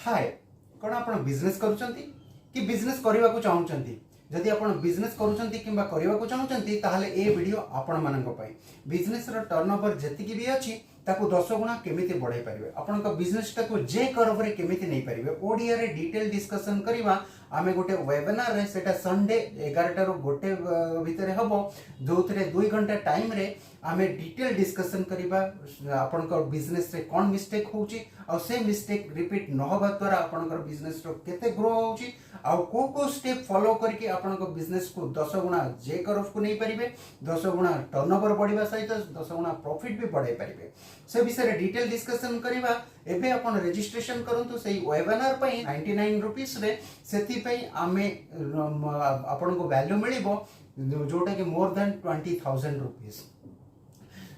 हाय कौन आप बिजनेस करुँच कि बिजनेस करने को चाहूँगी जदि आप बिजनेस करुँच कि करने को चाहूँगी ताहले ए वीडियो आपण मानक बिजनेस टर्नओवर जी भी अच्छी ताकू 10 गुणा केमी बढ़ाई पारे आपण बिजनेस टाक जे करवरे केमी नहीं पारे ओडिया रे डिटेल डिस्कसन करवा आमे गोटे वेबिनार रे सेटा संडे 11 ରୁ 1 भितर हम जो 2 घंटा टाइम रे आमे डिटेल डिस्कसन करवा आपण बिजनेस रे कौन मिस्टेक होची आ से मिस्टेक रिपीट न होबा द्वारा आपण बिजनेस रो केते ग्रो होची आ को स्टेप फॉलो करके आपण बिजनेस को 10 गुणा जे करफ को नहीं पारिबे 10 गुणा टर्नओवर बढ़िबा सहित 10 गुणा प्रॉफिट भी बढ़ाई पारिबे से विषय डिटेल डिस्कसन करवा एबे आपण रजिस्ट्रेशन करंतु सेही वेबिनार पई 99 रुपीस रे सेति पई आमे आपण को वैल्यू मिलिबो जोटा कि मोर देन 20,000 रुपीस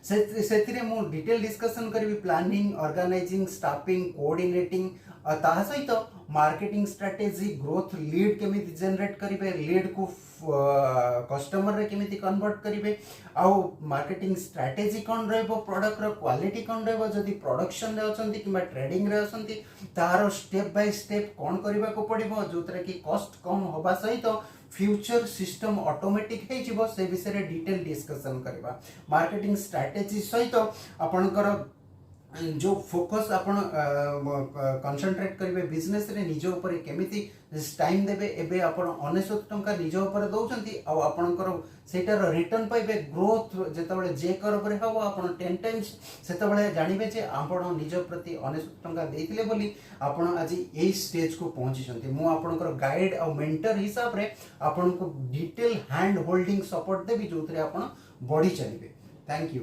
से मु डिटेल डिस्कसन करी प्लानिंग ऑर्गेनाइजिंग स्टाफिंग कोऑर्डिनेटिंग ता सहित मार्केटिंग स्ट्रेटेजी ग्रोथ लीड केमी जनरेट करेंगे लीड को कस्टमर रे केमी कन्वर्ट करेंगे आउ मार्केटिंग स्ट्रेटेजी कौन प्रोडक्ट रो क्वालिटी कौन रही प्रोडक्शन रे अछंती किबा ट्रेडिंग रे अछंती तार स्टेप बाय स्टेप कौन करबा को पड़िबो जोतरा कि कॉस्ट कम होबा सहित फ्यूचर सिस्टम ऑटोमेटिक हो से विषय डिटेल डिस्कसन करवा मार्केटिंग स्ट्रेटेजी सहित आपणकर जो फोकस आपण कंसंट्रेट करेंगे बिजनेस रे निज ऊपर केमिति टाइम देबे एबे आपण 99 टंका निज ऊपर दउचंती आ आपणकर सेटार रिटर्न पाइबे ग्रोथ जेतबेले जे कर ऊपर हबो आपण 10 टाइम्स सेतबेले जानिबे जे आपण निज प्रति 99 टंका देथिले बोली आपण आज एई स्टेज को पहुंची छंती मु आपणकर गाइड आ मेंटर हिसाब रे आपण को डिटेल हैंड होल्डिंग सपोर्ट देबी जोतरे आपण बॉडी चलिबे थैंक यू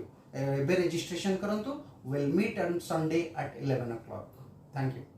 एबे रजिस्ट्रेशन करंतु we'll meet on Sunday at 11 o'clock. Thank you.